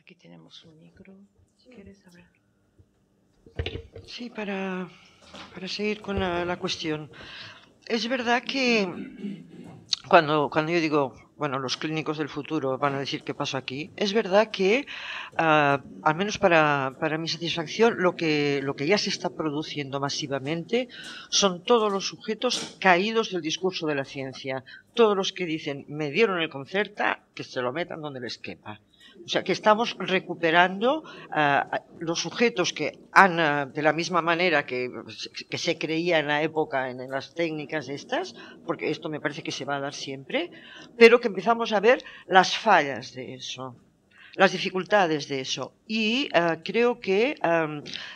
Aquí tenemos un micro. ¿Quieres hablar? Sí, para seguir con la cuestión. Es verdad que cuando yo digo, bueno, los clínicos del futuro van a decir qué pasó aquí, es verdad que, al menos para mi satisfacción, lo que ya se está produciendo masivamente son todos los sujetos caídos del discurso de la ciencia. Todos los que dicen, me dieron el Concerta, que se lo metan donde les quepa. O sea, que estamos recuperando los sujetos que han, de la misma manera que se creía en la época en las técnicas estas, porque esto me parece que se va a dar siempre, pero que empezamos a ver las fallas de eso, las dificultades de eso. Y creo que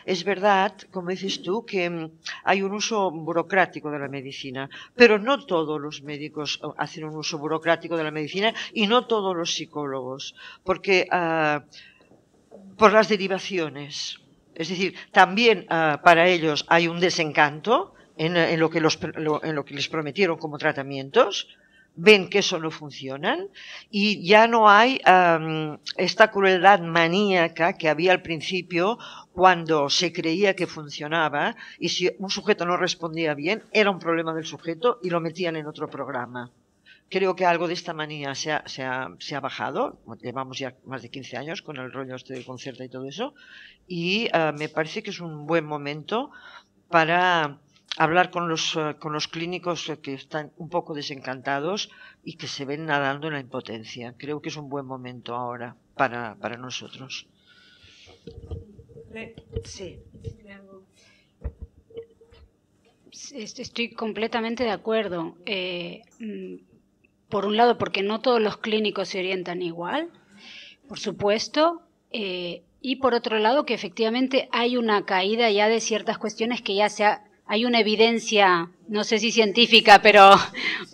es verdad, como dices tú, que hay un uso burocrático de la medicina, pero no todos los médicos hacen un uso burocrático de la medicina y no todos los psicólogos, porque por las derivaciones. Es decir, también para ellos hay un desencanto en lo que les prometieron como tratamientos. Ven que eso no funciona y ya no hay esta crueldad maníaca que había al principio cuando se creía que funcionaba y si un sujeto no respondía bien era un problema del sujeto y lo metían en otro programa. Creo que algo de esta manía se ha bajado. Llevamos ya más de 15 años con el rollo este del Concerta y todo eso y me parece que es un buen momento para hablar con los clínicos que están un poco desencantados y que se ven nadando en la impotencia. Creo que es un buen momento ahora para nosotros. Sí. Estoy completamente de acuerdo. Por un lado, porque no todos los clínicos se orientan igual, por supuesto, y por otro lado, que efectivamente hay una caída ya de ciertas cuestiones que ya hay una evidencia, no sé si científica, pero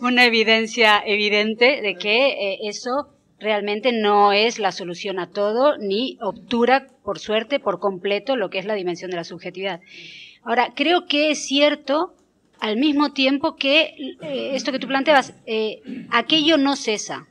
una evidencia evidente de que eso realmente no es la solución a todo, ni obtura, por suerte, por completo lo que es la dimensión de la subjetividad. Ahora, creo que es cierto, al mismo tiempo que esto que tú planteabas, aquello no cesa,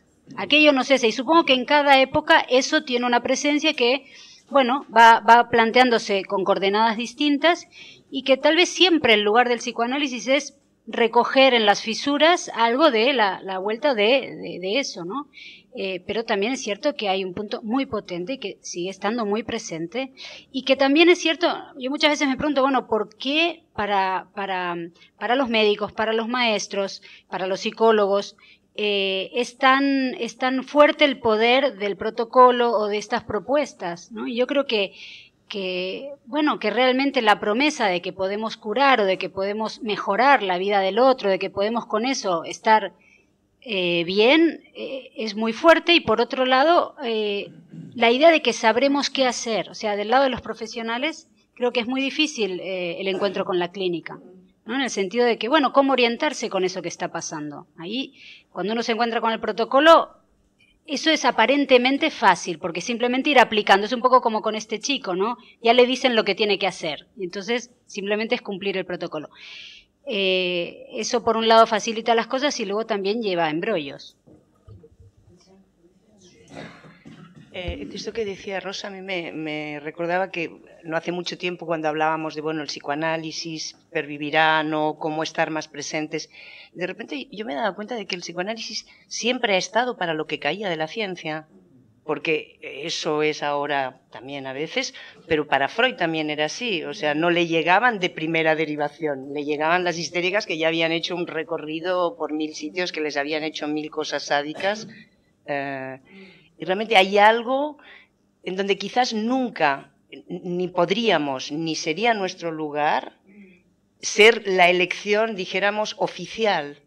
y supongo que en cada época eso tiene una presencia que, bueno, va planteándose con coordenadas distintas y que tal vez siempre el lugar del psicoanálisis es recoger en las fisuras algo de la vuelta de eso, ¿no? Pero también es cierto que hay un punto muy potente y que sigue estando muy presente y que también es cierto, yo muchas veces me pregunto, bueno, ¿por qué para los médicos, para los maestros, para los psicólogos, es tan fuerte el poder del protocolo o de estas propuestas, ¿no? Y yo creo que realmente la promesa de que podemos curar o de que podemos mejorar la vida del otro, de que podemos con eso estar bien, es muy fuerte. Y por otro lado, la idea de que sabremos qué hacer, o sea, del lado de los profesionales, creo que es muy difícil el encuentro con la clínica, ¿no? En el sentido de que, bueno, ¿cómo orientarse con eso que está pasando? Ahí, cuando uno se encuentra con el protocolo, eso es aparentemente fácil, porque simplemente ir aplicando, es un poco como con este chico, ¿no? Ya le dicen lo que tiene que hacer, y entonces simplemente es cumplir el protocolo. Eso por un lado facilita las cosas y luego también lleva a embrollos. Esto que decía Rosa a mí me recordaba que no hace mucho tiempo cuando hablábamos de, bueno, el psicoanálisis pervivirá, no, cómo estar más presentes. De repente yo me he dado cuenta de que el psicoanálisis siempre ha estado para lo que caía de la ciencia, porque eso es ahora también a veces, pero para Freud también era así, o sea, no le llegaban de primera derivación, le llegaban las histéricas que ya habían hecho un recorrido por 1000 sitios, que les habían hecho 1000 cosas sádicas. Y realmente hay algo en donde quizás nunca, ni podríamos, ni sería nuestro lugar, ser la elección, dijéramos, oficial,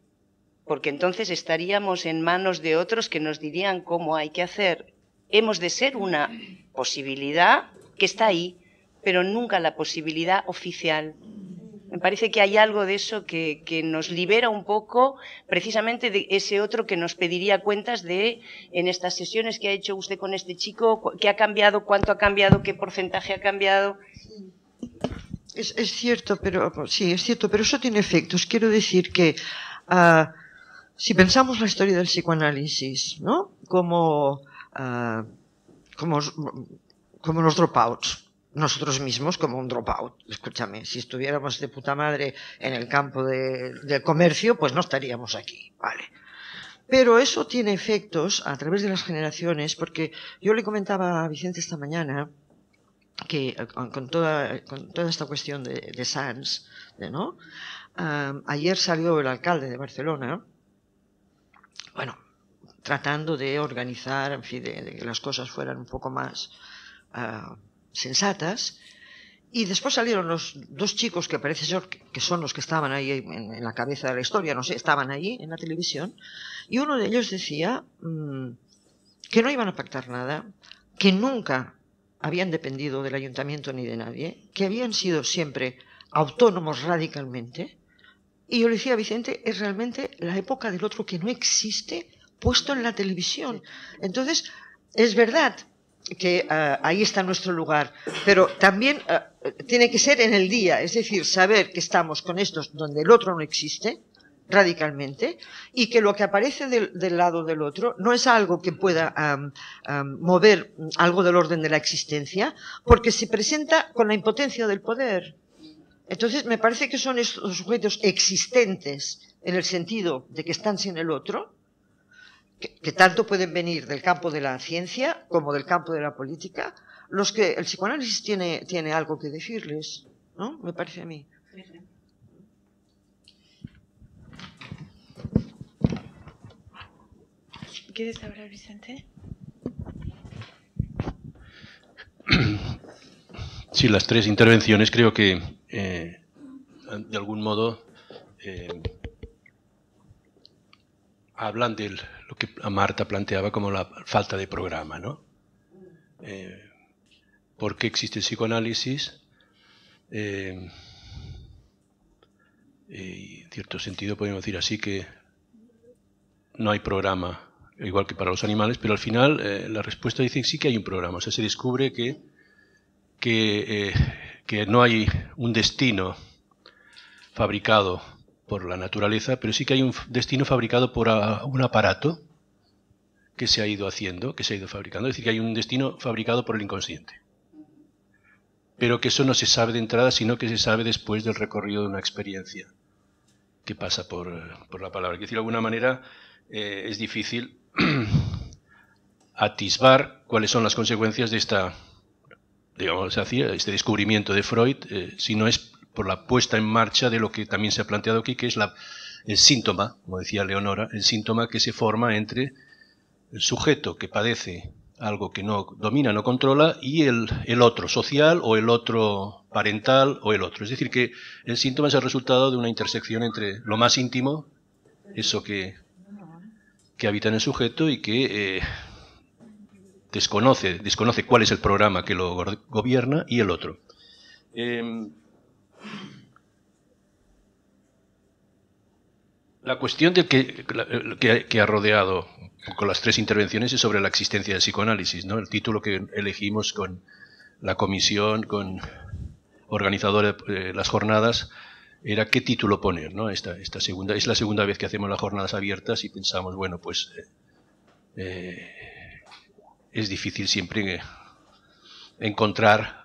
porque entonces estaríamos en manos de otros que nos dirían cómo hay que hacer. Hemos de ser una posibilidad que está ahí, pero nunca la posibilidad oficial. Me parece que hay algo de eso que nos libera un poco precisamente de ese otro que nos pediría cuentas de, en estas sesiones que ha hecho usted con este chico, qué ha cambiado, cuánto ha cambiado, qué porcentaje ha cambiado. Es cierto, pero sí, es cierto, pero eso tiene efectos. Quiero decir que si pensamos la historia del psicoanálisis, ¿no? Como como los dropouts. Nosotros mismos como un dropout. Escúchame, si estuviéramos de puta madre en el campo del comercio, pues no estaríamos aquí, vale. Pero eso tiene efectos a través de las generaciones, porque yo le comentaba a Vicente esta mañana que con toda esta cuestión de Sants, ¿no? Ayer salió el alcalde de Barcelona, bueno, tratando de organizar, en fin, de que las cosas fueran un poco más sensatas, y después salieron los dos chicos que parece ser que son los que estaban ahí en la cabeza de la historia, no sé, estaban ahí en la televisión, y uno de ellos decía que no iban a pactar nada, que nunca habían dependido del ayuntamiento ni de nadie, que habían sido siempre autónomos radicalmente, y yo le decía a Vicente, es realmente la época del otro que no existe puesto en la televisión. Entonces, es verdad que ahí está nuestro lugar, pero también tiene que ser en el día, es decir, saber que estamos con estos donde el otro no existe radicalmente y que lo que aparece del lado del otro no es algo que pueda mover algo del orden de la existencia, porque se presenta con la impotencia del poder. Entonces me parece que son estos sujetos existentes en el sentido de que están sin el otro, que tanto pueden venir del campo de la ciencia como del campo de la política, los que el psicoanálisis tiene algo que decirles, ¿no? Me parece a mí. ¿Quieres hablar, Vicente? Sí, las tres intervenciones creo que de algún modo hablan de lo que Marta planteaba como la falta de programa, ¿no? ¿Por qué existe el psicoanálisis? En cierto sentido podemos decir así que no hay programa, igual que para los animales, pero al final la respuesta dice que sí que hay un programa. O sea, se descubre que no hay un destino fabricado por la naturaleza, pero sí que hay un destino fabricado por un aparato que se ha ido haciendo, que se ha ido fabricando. Es decir, que hay un destino fabricado por el inconsciente. Pero que eso no se sabe de entrada, sino que se sabe después del recorrido de una experiencia que pasa por la palabra. Es decir, de alguna manera es difícil atisbar cuáles son las consecuencias de este descubrimiento de Freud, si no es por la puesta en marcha de lo que también se ha planteado aquí, que es el síntoma, como decía Leonora, el síntoma que se forma entre el sujeto que padece algo que no domina, no controla, y el otro social o el otro parental o el otro. Es decir, que el síntoma es el resultado de una intersección entre lo más íntimo, eso que habita en el sujeto y que desconoce cuál es el programa que lo gobierna, y el otro. La cuestión que ha rodeado con las tres intervenciones es sobre la existencia del psicoanálisis, ¿no? El título que elegimos con la comisión, con organizadora de las jornadas, era qué título poner, ¿no? Esta segunda, es la segunda vez que hacemos las jornadas abiertas y pensamos, bueno, pues es difícil siempre encontrar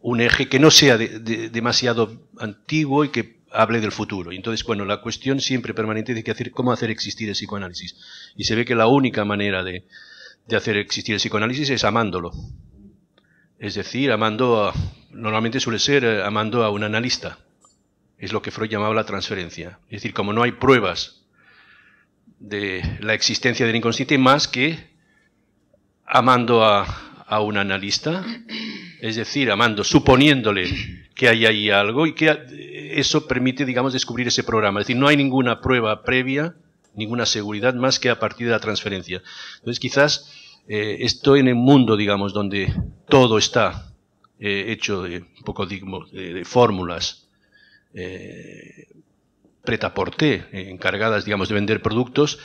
un eje que no sea demasiado antiguo y que hable del futuro. Y entonces, bueno, la cuestión siempre permanente de cómo hacer existir el psicoanálisis. Y se ve que la única manera de hacer existir el psicoanálisis es amándolo. Es decir, normalmente suele ser amando a un analista. Es lo que Freud llamaba la transferencia. Es decir, como no hay pruebas de la existencia del inconsciente más que amando a un analista, es decir, suponiéndole que hay ahí algo, y que eso permite, digamos, descubrir ese programa. Es decir, no hay ninguna prueba previa, ninguna seguridad más que a partir de la transferencia. Entonces, quizás estoy en un mundo, digamos, donde todo está hecho de un poco de fórmulas prêt-à-porter, encargadas, digamos, de vender productos.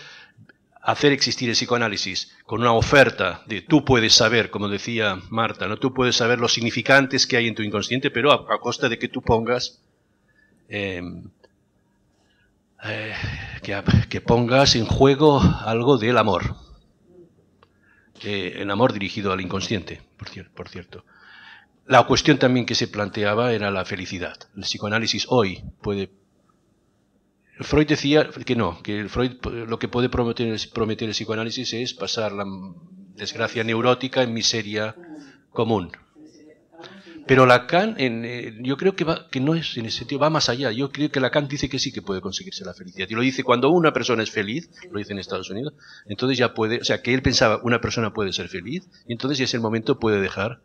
Hacer existir el psicoanálisis con una oferta de tú puedes saber, como decía Marta, ¿no? Tú puedes saber los significantes que hay en tu inconsciente, pero a costa de que tú pongas que pongas en juego algo del amor. el amor dirigido al inconsciente, por cierto. La cuestión también que se planteaba era la felicidad. El psicoanálisis hoy puede... Freud decía que no, que Freud lo que puede prometer el psicoanálisis es pasar la desgracia neurótica en miseria común. Pero Lacan, yo creo que no es en ese sentido, va más allá. Yo creo que Lacan dice que sí que puede conseguirse la felicidad. Y lo dice cuando una persona es feliz, lo dice en Estados Unidos, entonces ya puede, o sea, que él pensaba, una persona puede ser feliz, y entonces ya es el momento, puede dejar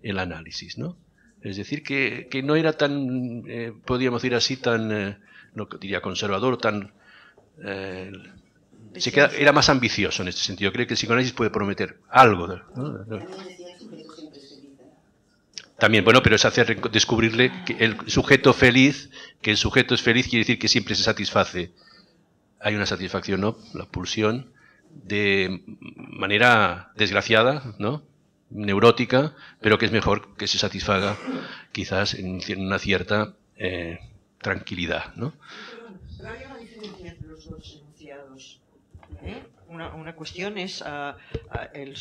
el análisis, ¿no? Es decir, que no era tan, podríamos decir así, tan, no diría conservador, tan... era más ambicioso en este sentido. Creo que el psicoanálisis puede prometer algo, ¿no? También, bueno, pero es hacer descubrirle que el sujeto feliz, que el sujeto es feliz, quiere decir que siempre se satisface. Hay una satisfacción, ¿no? La pulsión, de manera desgraciada, ¿no? Neurótica, pero que es mejor que se satisfaga quizás en una cierta tranquilidad, ¿no? Pero hay una diferencia entre los dos enunciados. Una cuestión es el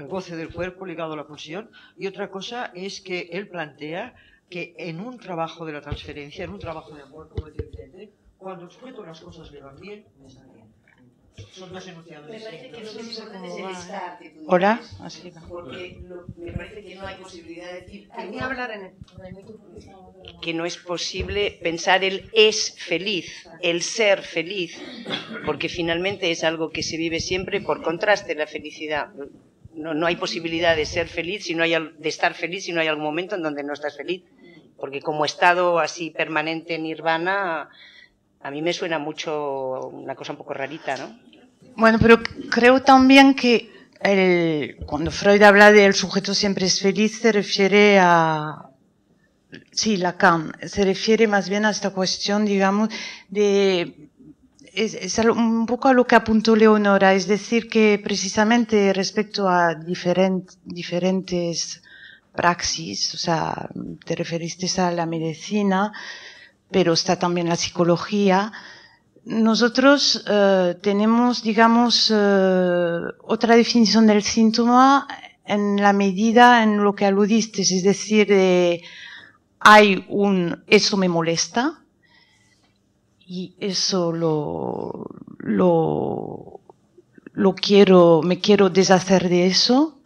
goce del cuerpo ligado a la pulsión, y otra cosa es que él plantea que en un trabajo de la transferencia, en un trabajo de amor, como dice Vicente, cuando el sujeto las cosas le van bien, me está bien. Son dos enunciados. Me parece que lo más importante es el estar. Hola, así va. Porque me parece que no hay posibilidad de decir que no es posible pensar el es feliz, el ser feliz, porque finalmente es algo que se vive siempre por contraste la felicidad. No hay posibilidad de ser feliz de estar feliz si no hay algún momento en donde no estás feliz, porque como estado así permanente en nirvana, a mí me suena mucho una cosa un poco rarita, ¿no? Bueno, pero creo también que cuando Freud habla de el sujeto siempre es feliz, se refiere a... Sí, Lacan, se refiere más bien a esta cuestión, digamos, es un poco a lo que apuntó Leonora, es decir, que precisamente respecto a diferentes praxis, o sea, te referiste a la medicina, pero está también la psicología. Nosotros tenemos, digamos, otra definición del síntoma en la medida en lo que aludiste, es decir, hay eso me molesta y eso me quiero deshacer de eso,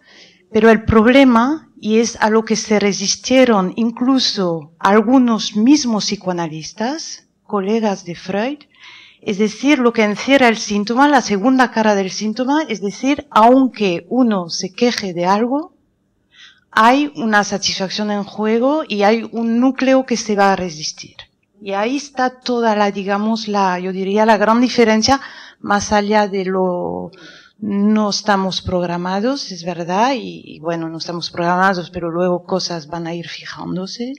pero el problema, y es a lo que se resistieron incluso algunos mismos psicoanalistas, colegas de Freud, es decir, lo que encierra el síntoma, la segunda cara del síntoma, es decir, aunque uno se queje de algo, hay una satisfacción en juego y hay un núcleo que se va a resistir. Y ahí está toda yo diría la gran diferencia, más allá de no estamos programados, es verdad, y bueno, no estamos programados, pero luego cosas van a ir fijándose,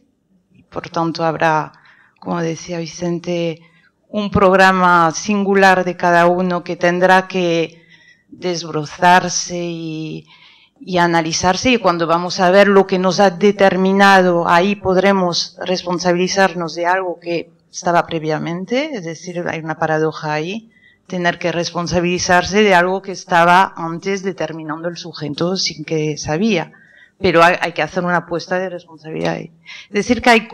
y por tanto habrá, como decía Vicente, un programa singular de cada uno que tendrá que desbrozarse y analizarse, y cuando vamos a ver lo que nos ha determinado, ahí podremos responsabilizarnos de algo que estaba previamente, es decir, hay una paradoja ahí, tener que responsabilizarse de algo que estaba antes determinando el sujeto sin que sabía, pero hay que hacer una apuesta de responsabilidad ahí. Es decir, que hay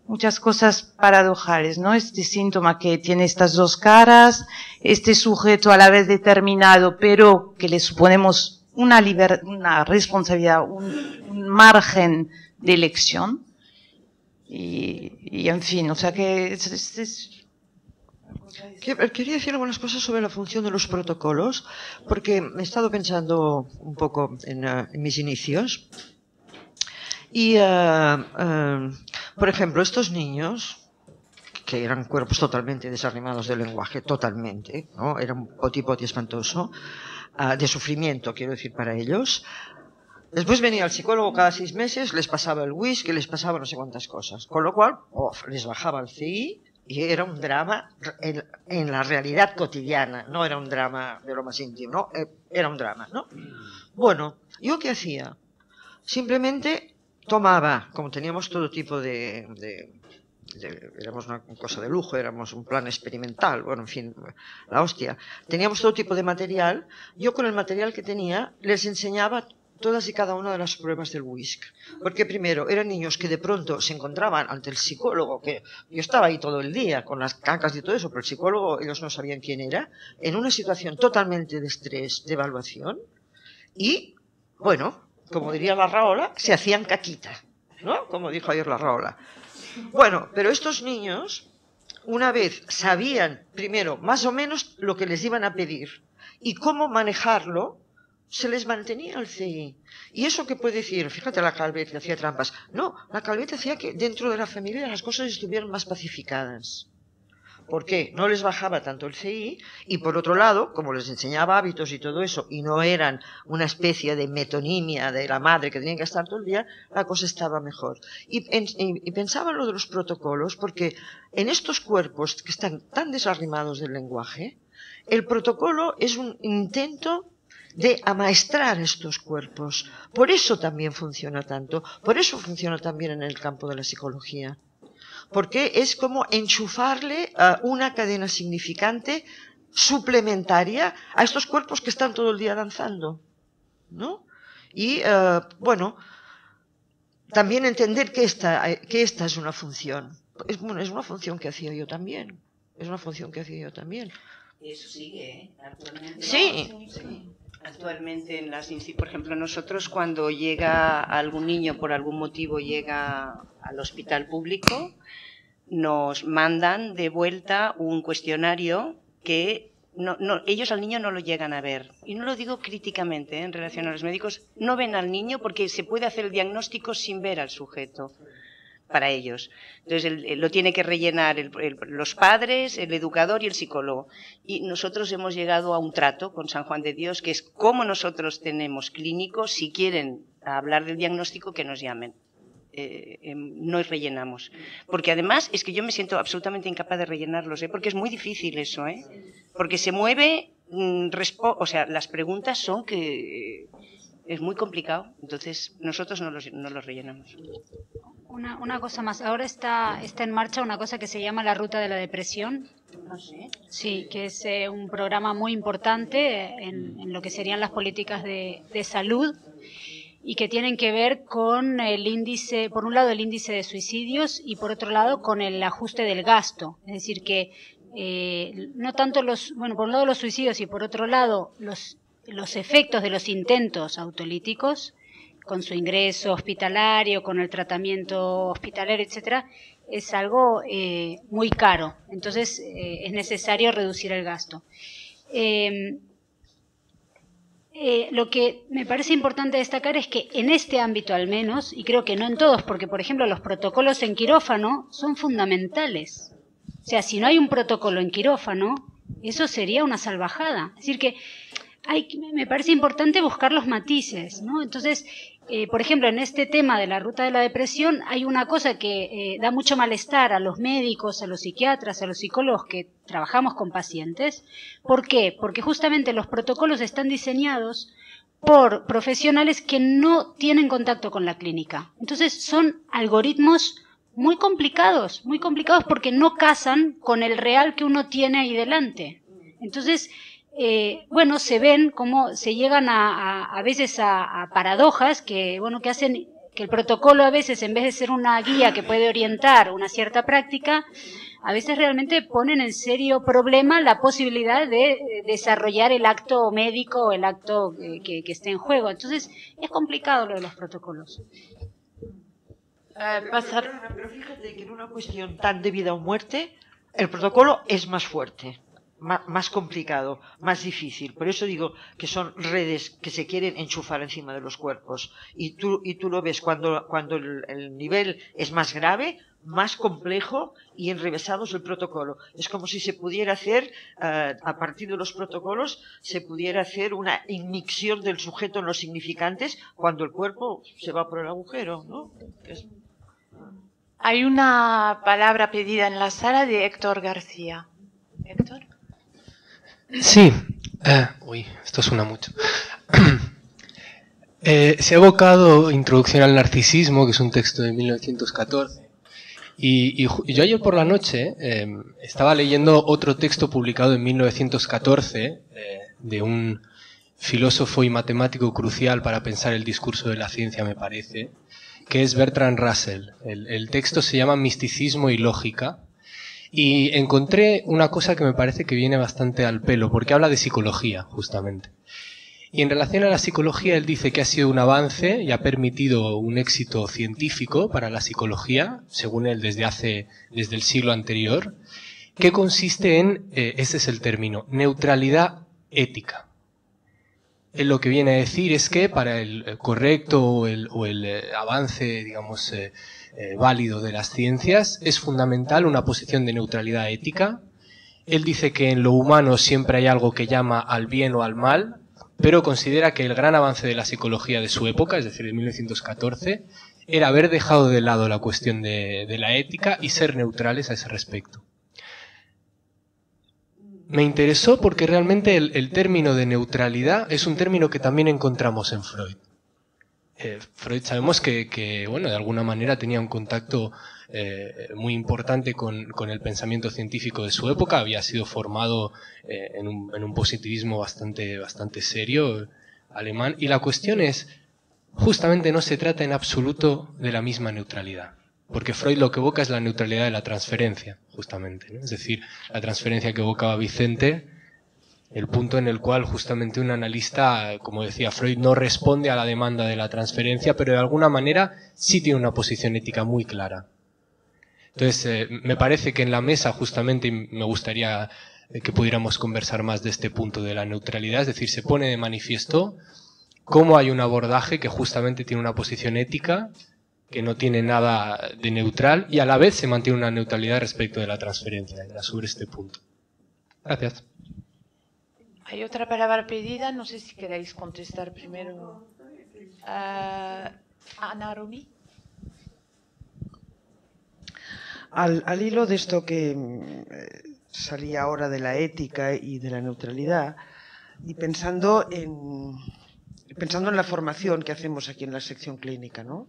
muchas cosas paradojales, ¿no? Este síntoma que tiene estas dos caras, este sujeto a la vez determinado, pero que le suponemos una responsabilidad, un margen de elección, y en fin, o sea que Quería decir algunas cosas sobre la función de los protocolos, porque he estado pensando un poco en mis inicios. Y, por ejemplo, estos niños, que eran cuerpos totalmente desarrimados del lenguaje, totalmente, ¿no? Era un poti-poti espantoso, de sufrimiento, quiero decir, para ellos. Después venía el psicólogo cada 6 meses, les pasaba el whisky, les pasaba no sé cuántas cosas. Con lo cual, les bajaba el CI y era un drama en la realidad cotidiana. No era un drama de lo más íntimo, ¿no? Era un drama, ¿no? Bueno, ¿yo qué hacía? Simplemente tomaba, como teníamos todo tipo de éramos una cosa de lujo, éramos un plan experimental, bueno, en fin, la hostia. Teníamos todo tipo de material. Yo con el material que tenía les enseñaba todas y cada una de las pruebas del WISC. Porque primero, eran niños que de pronto se encontraban ante el psicólogo, que yo estaba ahí todo el día con las cacas y todo eso, pero el psicólogo, ellos no sabían quién era, en una situación totalmente de estrés, de evaluación, y, bueno, como diría la Rahola, se hacían caquita, ¿no? Como dijo ayer la Rahola. Bueno, pero estos niños, una vez sabían, primero, más o menos lo que les iban a pedir y cómo manejarlo, se les mantenía el CI. ¿Y eso qué puede decir? Fíjate, la Calvet hacía trampas. No, la Calvet hacía que dentro de la familia las cosas estuvieran más pacificadas. ¿Por qué? No les bajaba tanto el CI y, por otro lado, como les enseñaba hábitos y todo eso, y no eran una especie de metonimia de la madre que tenían que estar todo el día, la cosa estaba mejor. Y pensaba en lo de los protocolos, porque en estos cuerpos que están tan desarrimados del lenguaje, el protocolo es un intento de amaestrar estos cuerpos. Por eso también funciona tanto, por eso funciona también en el campo de la psicología. Porque es como enchufarle una cadena significante suplementaria a estos cuerpos que están todo el día danzando, ¿no? Y, bueno, también entender que esta es una función. Es una función que hacía yo también. Es una función que hacía yo también. Y eso sigue, ¿eh? Actualmente. Sí. No, sí. Actualmente, por ejemplo, nosotros cuando llega algún niño por algún motivo llega al hospital público, nos mandan de vuelta un cuestionario que ellos al niño no lo llegan a ver. Y no lo digo críticamente, en relación a los médicos, no ven al niño porque se puede hacer el diagnóstico sin ver al sujeto. Para ellos. Entonces, lo tiene que rellenar los padres, el educador y el psicólogo. Y nosotros hemos llegado a un trato con San Juan de Dios, que es como nosotros tenemos clínicos, si quieren hablar del diagnóstico, que nos llamen. No rellenamos. Porque además es que yo me siento absolutamente incapaz de rellenarlos, porque es muy difícil eso, porque se mueve, o sea, las preguntas son que es muy complicado, entonces nosotros no los rellenamos. Una cosa más, ahora está en marcha una cosa que se llama la Ruta de la Depresión. ¿Ah, sí? Sí, que es un programa muy importante en lo que serían las políticas de salud y que tienen que ver con el índice, por un lado el índice de suicidios y por otro lado con el ajuste del gasto. Es decir que no tanto por un lado los suicidios y por otro lado los efectos de los intentos autolíticos, con su ingreso hospitalario, con el tratamiento hospitalario, etcétera, es algo muy caro. Entonces es necesario reducir el gasto. Lo que me parece importante destacar es que en este ámbito al menos, y creo que no en todos, porque por ejemplo los protocolos en quirófano son fundamentales. O sea, si no hay un protocolo en quirófano, eso sería una salvajada. Es decir que me parece importante buscar los matices, ¿no? Entonces, por ejemplo, en este tema de la ruta de la depresión hay una cosa que da mucho malestar a los médicos, a los psiquiatras, a los psicólogos que trabajamos con pacientes. ¿Por qué? Porque justamente los protocolos están diseñados por profesionales que no tienen contacto con la clínica. Entonces son algoritmos muy complicados porque no casan con el real que uno tiene ahí delante. Entonces, bueno, se ven cómo se llegan a veces a paradojas que hacen que el protocolo a veces, en vez de ser una guía que puede orientar una cierta práctica, a veces realmente ponen en serio problema la posibilidad de desarrollar el acto médico o el acto que esté en juego. Entonces, es complicado lo de los protocolos. Pero fíjate que en una cuestión tan de vida o muerte, el protocolo es más fuerte. Más complicado, más difícil. Por eso digo que son redes que se quieren enchufar encima de los cuerpos. Y tú lo ves cuando el nivel es más grave, más complejo y enrevesado es el protocolo. Es como si se pudiera hacer, a partir de los protocolos, se pudiera hacer una inmixción del sujeto en los significantes cuando el cuerpo se va por el agujero, ¿no? Hay una palabra pedida en la sala de Héctor García. ¿Héctor? Sí, esto suena mucho. Se ha evocado Introducción al Narcisismo, que es un texto de 1914, Y yo ayer por la noche estaba leyendo otro texto publicado en 1914 de un filósofo y matemático crucial para pensar el discurso de la ciencia, me parece, que es Bertrand Russell. El texto se llama Misticismo y Lógica, y encontré una cosa que me parece que viene bastante al pelo, porque habla de psicología, justamente. Y en relación a la psicología, él dice que ha sido un avance y ha permitido un éxito científico para la psicología, según él desde el siglo anterior, que consiste en, ese es el término, neutralidad ética. Él lo que viene a decir es que para el correcto o el avance, digamos, válido de las ciencias, es fundamental una posición de neutralidad ética. Él dice que en lo humano siempre hay algo que llama al bien o al mal, pero considera que el gran avance de la psicología de su época, es decir, de 1914, era haber dejado de lado la cuestión de la ética y ser neutrales a ese respecto. Me interesó porque realmente el término de neutralidad es un término que también encontramos en Freud. Freud sabemos que, bueno, de alguna manera tenía un contacto muy importante con el pensamiento científico de su época, había sido formado en un positivismo bastante serio, alemán, y la cuestión es, justamente no se trata en absoluto de la misma neutralidad, porque Freud lo que evoca es la neutralidad de la transferencia, justamente, ¿no? Es decir, la transferencia que evocaba Vicente, el punto en el cual justamente un analista, como decía Freud, no responde a la demanda de la transferencia, pero de alguna manera sí tiene una posición ética muy clara. Entonces, me parece que en la mesa justamente, y me gustaría que pudiéramos conversar más de este punto de la neutralidad, es decir, se pone de manifiesto cómo hay un abordaje que justamente tiene una posición ética, que no tiene nada de neutral, y a la vez se mantiene una neutralidad respecto de la transferencia, sobre este punto. Gracias. Hay otra palabra pedida, no sé si queréis contestar primero. Ana Rumi. Al hilo de esto que salía ahora de la ética y de la neutralidad, y pensando en la formación que hacemos aquí en la sección clínica, ¿no?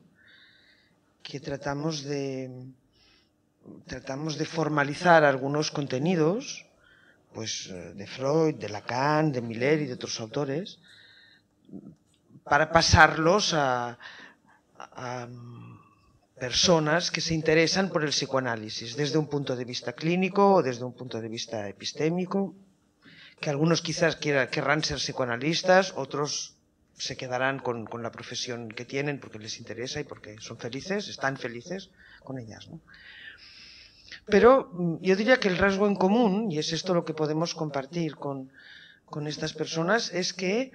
Que tratamos de formalizar algunos contenidos, pues de Freud, de Lacan, de Miller y de otros autores, para pasarlos a personas que se interesan por el psicoanálisis desde un punto de vista clínico o desde un punto de vista epistémico, que algunos quizás querrán ser psicoanalistas, otros se quedarán con la profesión que tienen porque les interesa y porque son felices, están felices con ellas, ¿no? Pero yo diría que el rasgo en común, y es esto lo que podemos compartir con estas personas, es que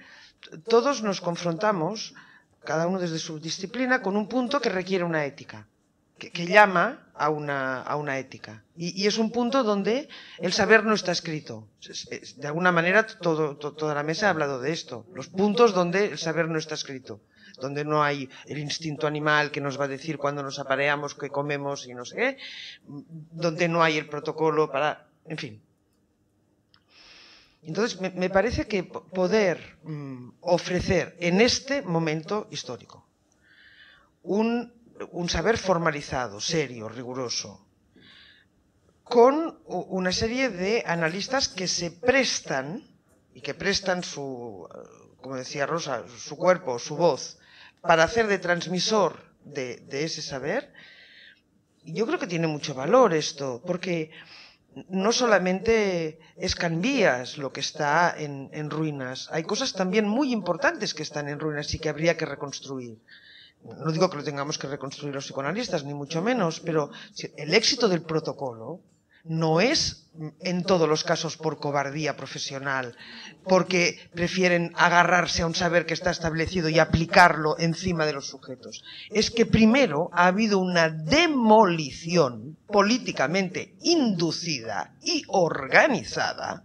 todos nos confrontamos, cada uno desde su disciplina, con un punto que requiere una ética, que llama a una ética. Y es un punto donde el saber no está escrito. De alguna manera toda la mesa ha hablado de esto, los puntos donde el saber no está escrito, donde no hay el instinto animal que nos va a decir cuando nos apareamos, qué comemos y no sé qué, donde no hay el protocolo para... en fin. Entonces, me parece que poder ofrecer en este momento histórico un saber formalizado, serio, riguroso, con una serie de analistas que se prestan, y que prestan su, como decía Rosa, su cuerpo, su voz, para hacer de transmisor de ese saber. Yo creo que tiene mucho valor esto, porque no solamente es Can Vias lo que está en ruinas, hay cosas también muy importantes que están en ruinas y que habría que reconstruir. No digo que lo tengamos que reconstruir los psicoanalistas, ni mucho menos, pero el éxito del protocolo no es en todos los casos por cobardía profesional, porque prefieren agarrarse a un saber que está establecido y aplicarlo encima de los sujetos. Es que primero ha habido una demolición políticamente inducida y organizada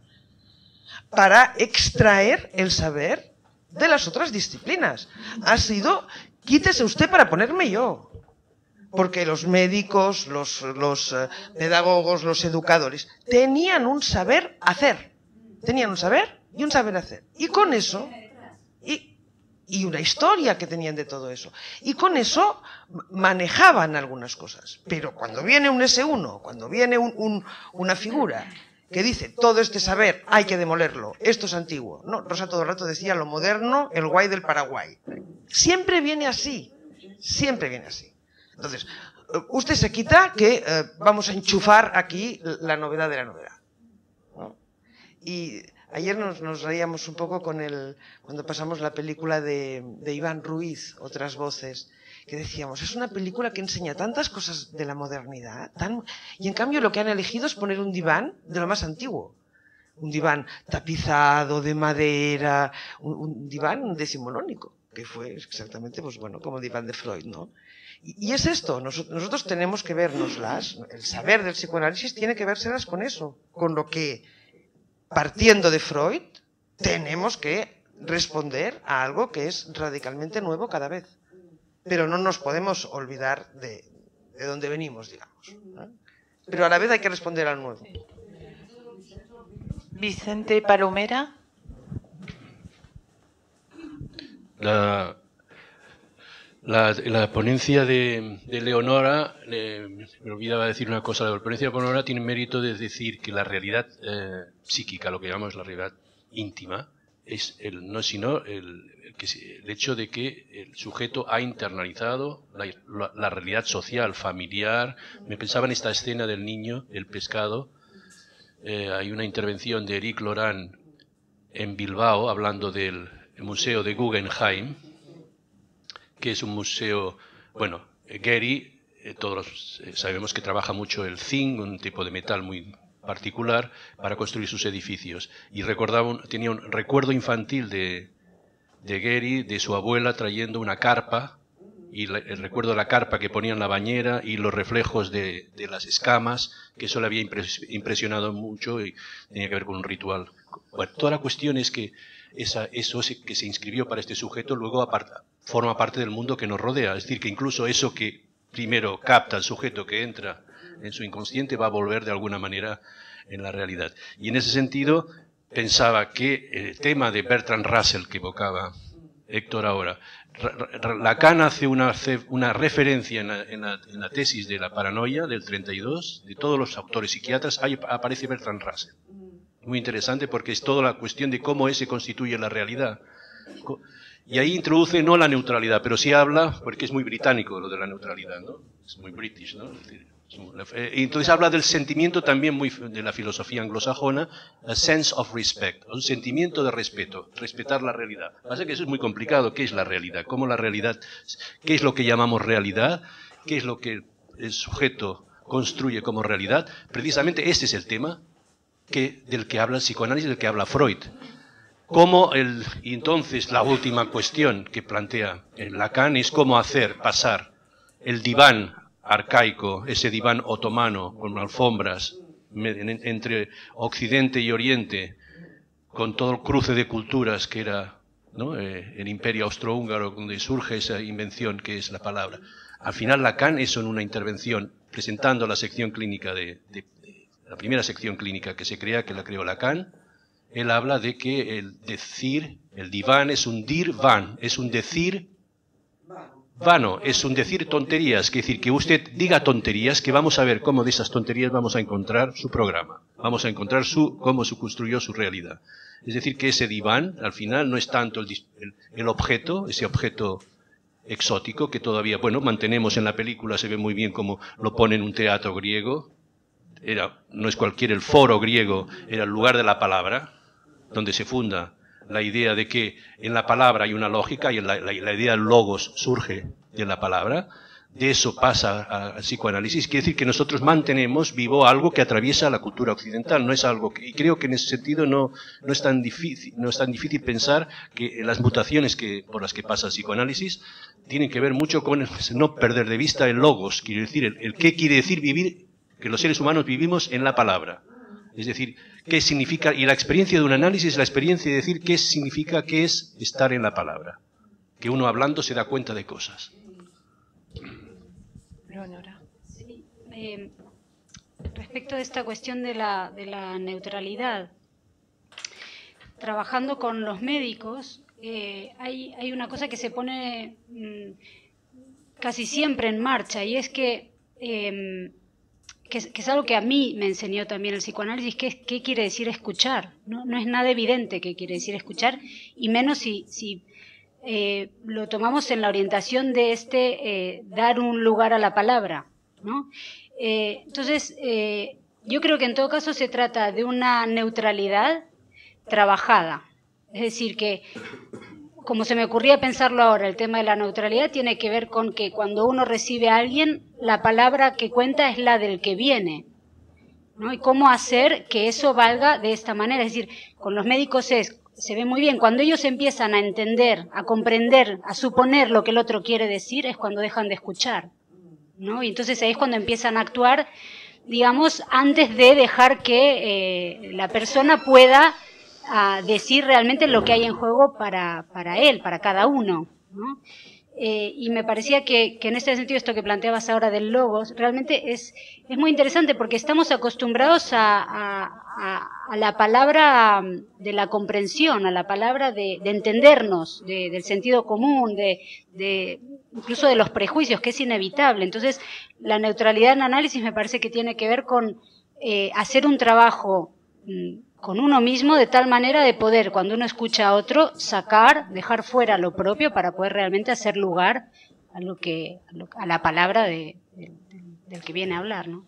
para extraer el saber de las otras disciplinas. Ha sido, quítese usted para ponerme yo. Porque los médicos, los pedagogos, los educadores tenían un saber hacer. Tenían un saber y un saber hacer. Y con eso, y una historia que tenían de todo eso. Y con eso manejaban algunas cosas. Pero cuando viene un S1, cuando viene una figura que dice, todo este saber hay que demolerlo, esto es antiguo. No, Rosa todo el rato decía, lo moderno, el guay del Paraguay. Siempre viene así, siempre viene así. Entonces, usted se quita que vamos a enchufar aquí la novedad de la novedad, ¿no? Y ayer nos reíamos un poco cuando pasamos la película de Iván Ruiz, Otras voces, que decíamos, es una película que enseña tantas cosas de la modernidad, y en cambio lo que han elegido es poner un diván de lo más antiguo. Un diván tapizado, de madera, un diván decimonónico, que fue exactamente, pues bueno, como el diván de Freud, ¿no? Y es esto, nosotros tenemos que vernoslas, el saber del psicoanálisis tiene que vérselas con eso, con lo que, partiendo de Freud, tenemos que responder a algo que es radicalmente nuevo cada vez. Pero no nos podemos olvidar de dónde venimos, digamos, ¿no? Pero a la vez hay que responder al nuevo. Vicente Palomera. La ponencia de Leonora, me olvidaba decir una cosa, la ponencia de Leonora tiene mérito de decir que la realidad psíquica, lo que llamamos la realidad íntima, es no sino el hecho de que el sujeto ha internalizado la realidad social, familiar. Me pensaba en esta escena del niño, el pescado. Hay una intervención de Eric Laurent en Bilbao hablando del museo de Guggenheim, que es un museo, bueno, Gehry, todos sabemos que trabaja mucho el zinc, un tipo de metal muy particular, para construir sus edificios. Y tenía un recuerdo infantil de Gehry, de su abuela trayendo una carpa, y el recuerdo de la carpa que ponía en la bañera y los reflejos de las escamas, que eso le había impresionado mucho y tenía que ver con un ritual. Bueno, toda la cuestión es que eso que se inscribió para este sujeto luego forma parte del mundo que nos rodea. Es decir, que incluso eso que primero capta el sujeto que entra en su inconsciente va a volver de alguna manera en la realidad. Y en ese sentido pensaba que el tema de Bertrand Russell que evocaba Héctor ahora, Lacan hace una referencia en la tesis de la paranoia del 32, de todos los autores psiquiatras, ahí aparece Bertrand Russell. Muy interesante porque es toda la cuestión de cómo se constituye la realidad. Y ahí introduce no la neutralidad, pero sí habla, porque es muy británico lo de la neutralidad, ¿no? Es muy british, ¿no? Entonces habla del sentimiento también muy de la filosofía anglosajona, a sense of respect, un sentimiento de respeto, respetar la realidad. Pasa que eso es muy complicado. ¿Qué es la realidad? ¿Cómo la realidad? ¿Qué es lo que llamamos realidad? ¿Qué es lo que el sujeto construye como realidad? Precisamente este es el tema del que habla el psicoanálisis, del que habla Freud. Y entonces la última cuestión que plantea Lacan es cómo hacer pasar el diván arcaico, ese diván otomano con alfombras entre Occidente y Oriente, con todo el cruce de culturas que era, ¿no?, el imperio austrohúngaro, donde surge esa invención que es la palabra. Al final Lacan, eso en una intervención, presentando la sección clínica la primera sección clínica que se crea, que la creó Lacan, él habla de que el diván es un dir van, es un decir vano, es un decir tonterías, es decir, que usted diga tonterías, que vamos a ver cómo de esas tonterías vamos a encontrar su programa, vamos a encontrar cómo se construyó su realidad. Es decir, que ese diván, al final, no es tanto el objeto, ese objeto exótico que todavía, bueno, mantenemos en la película, se ve muy bien cómo lo pone en un teatro griego, no es el foro griego, era el lugar de la palabra, donde se funda la idea de que en la palabra hay una lógica y la idea del logos surge de la palabra. De eso pasa al psicoanálisis. Quiere decir que nosotros mantenemos vivo algo que atraviesa la cultura occidental. No es algo y creo que en ese sentido no es tan difícil pensar que las mutaciones por las que pasa el psicoanálisis tienen que ver mucho con no perder de vista el logos. Quiere decir el qué quiere decir vivir, que los seres humanos vivimos en la palabra. Es decir, qué significa, y la experiencia de un análisis es la experiencia de decir qué significa, qué es estar en la palabra. Que uno hablando se da cuenta de cosas. Leonora. Sí, respecto de esta cuestión de la neutralidad, trabajando con los médicos, hay una cosa que se pone casi siempre en marcha, y es que es algo que a mí me enseñó también el psicoanálisis, que es qué quiere decir escuchar. No es nada evidente qué quiere decir escuchar, y menos si lo tomamos en la orientación de dar un lugar a la palabra, ¿no? Entonces, yo creo que en todo caso se trata de una neutralidad trabajada. Es decir, que, como se me ocurría pensarlo ahora, el tema de la neutralidad tiene que ver con que cuando uno recibe a alguien, la palabra que cuenta es la del que viene, ¿no? Y cómo hacer que eso valga de esta manera. Es decir, con los médicos se ve muy bien, cuando ellos empiezan a entender, a comprender, a suponer lo que el otro quiere decir, es cuando dejan de escuchar, ¿no? Y entonces ahí es cuando empiezan a actuar, digamos, antes de dejar que la persona pueda decir realmente lo que hay en juego para él, para cada uno, ¿no? Y me parecía que en este sentido, esto que planteabas ahora del logos, realmente es muy interesante, porque estamos acostumbrados a la palabra de la comprensión, a la palabra de entendernos, del sentido común, incluso de los prejuicios, que es inevitable. Entonces, la neutralidad en análisis me parece que tiene que ver con hacer un trabajo con uno mismo, de tal manera de poder, cuando uno escucha a otro, dejar fuera lo propio para poder realmente hacer lugar a la palabra del que viene a hablar, ¿no?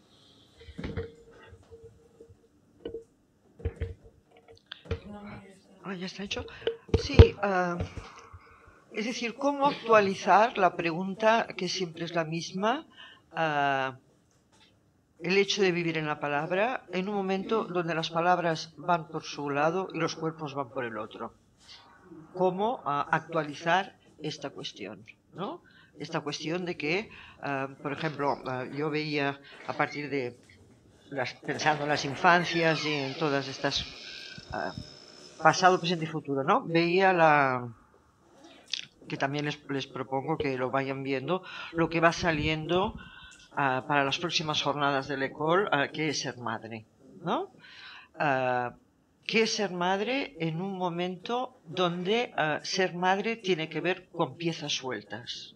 ¿Ya está hecho? Sí, es decir, ¿cómo actualizar la pregunta, que siempre es la misma, el hecho de vivir en la palabra, en un momento donde las palabras van por su lado y los cuerpos van por el otro? ¿Cómo actualizar esta cuestión, ¿no? Esta cuestión de que, por ejemplo, yo veía a partir de, pensando en las infancias y en todas estas, pasado, presente y futuro, ¿no? Veía que también les propongo que lo vayan viendo, lo que va saliendo para las próximas jornadas de l'École, ¿qué es ser madre? ¿No? ¿Qué es ser madre en un momento donde ser madre tiene que ver con piezas sueltas?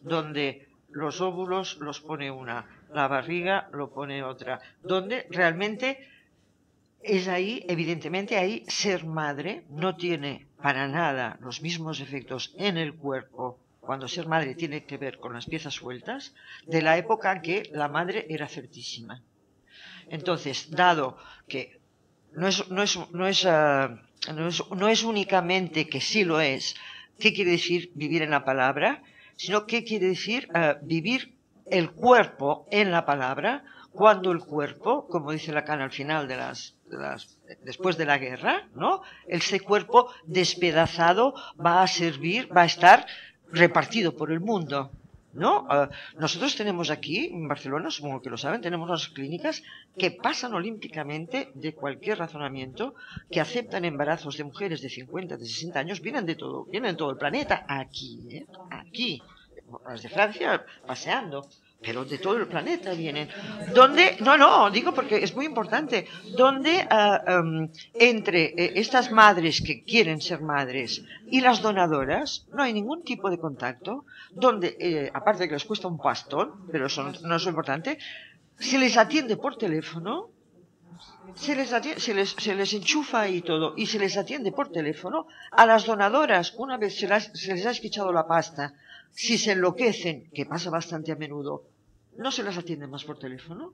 Donde los óvulos los pone una, la barriga lo pone otra, donde realmente es ahí, evidentemente ahí ser madre no tiene para nada los mismos efectos en el cuerpo, cuando ser madre tiene que ver con las piezas sueltas, de la época en que la madre era certísima. Entonces, dado que no es únicamente que sí lo es, ¿qué quiere decir vivir en la palabra? Sino qué quiere decir vivir el cuerpo en la palabra, cuando el cuerpo, como dice Lacan al final después de la guerra, ¿no? Ese cuerpo despedazado va a estar repartido por el mundo, ¿no? Nosotros tenemos aquí, en Barcelona, supongo que lo saben, tenemos unas clínicas que pasan olímpicamente de cualquier razonamiento, que aceptan embarazos de mujeres de 50, de 60 años, vienen de todo el planeta, aquí, las de Francia paseando, pero de todo el planeta vienen. Donde, digo porque es muy importante, donde entre estas madres que quieren ser madres y las donadoras no hay ningún tipo de contacto, donde, aparte de que les cuesta un pastón, pero eso no es lo importante, se les atiende por teléfono, se les enchufa y todo, y se les atiende por teléfono. A las donadoras, una vez se les ha esquichado la pasta, si se enloquecen, que pasa bastante a menudo, no se las atiende más por teléfono.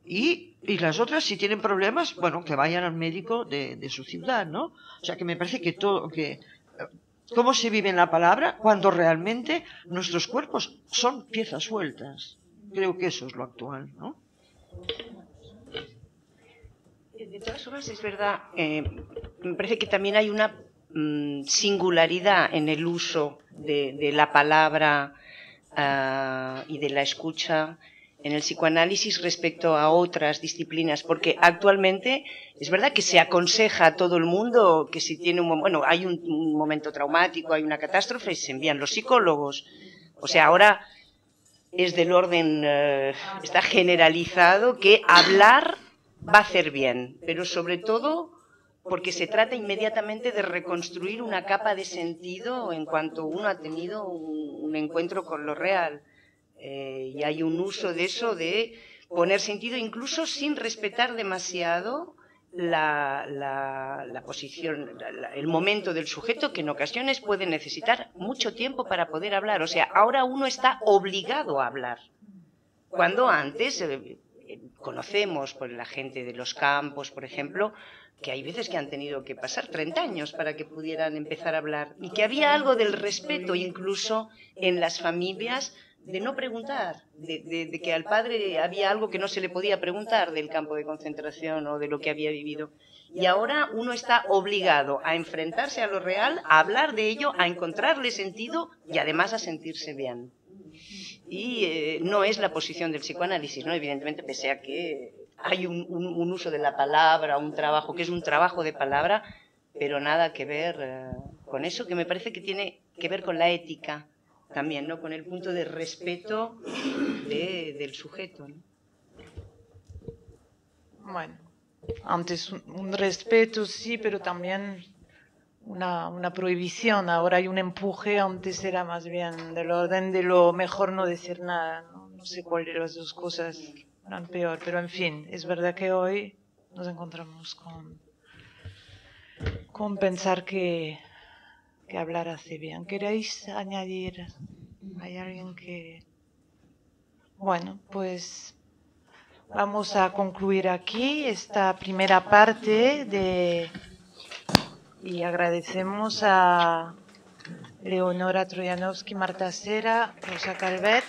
Y las otras, si tienen problemas, bueno, que vayan al médico de su ciudad, ¿no? O sea, que me parece que cómo se vive en la palabra cuando realmente nuestros cuerpos son piezas sueltas. Creo que eso es lo actual, ¿no? De todas formas, es verdad, me parece que también hay una singularidad en el uso de la palabra y de la escucha en el psicoanálisis respecto a otras disciplinas, porque actualmente es verdad que se aconseja a todo el mundo que si tiene hay un momento traumático, hay una catástrofe, se envían los psicólogos. O sea, ahora es del orden, está generalizado que hablar va a hacer bien, pero sobre todo porque se trata inmediatamente de reconstruir una capa de sentido en cuanto uno ha tenido un encuentro con lo real. Y hay un uso de eso, de poner sentido incluso sin respetar demasiado la posición, el momento del sujeto, que en ocasiones puede necesitar mucho tiempo para poder hablar. O sea, ahora uno está obligado a hablar. Cuando antes conocemos por la gente de los campos, por ejemplo, que hay veces que han tenido que pasar 30 años para que pudieran empezar a hablar, y que había algo del respeto incluso en las familias de no preguntar, de que al padre había algo que no se le podía preguntar del campo de concentración o de lo que había vivido. Y ahora uno está obligado a enfrentarse a lo real, a hablar de ello, a encontrarle sentido y además a sentirse bien. Y no es la posición del psicoanálisis, ¿no? Evidentemente, pese a que hay un uso de la palabra, un trabajo que es un trabajo de palabra, pero nada que ver con eso, que me parece que tiene que ver con la ética también, ¿no? Con el punto de respeto del sujeto, ¿no? Bueno, antes un respeto sí, pero también una prohibición. Ahora hay un empuje, antes era más bien del orden de lo mejor no decir nada. No sé cuál de las dos cosas eran peor, pero en fin, es verdad que hoy nos encontramos con pensar que hablar hace bien. ¿Queréis añadir? ¿Hay alguien que...? Bueno, pues vamos a concluir aquí esta primera parte y agradecemos a Leonora Troyanovsky, Marta Cera, Rosa Calvet,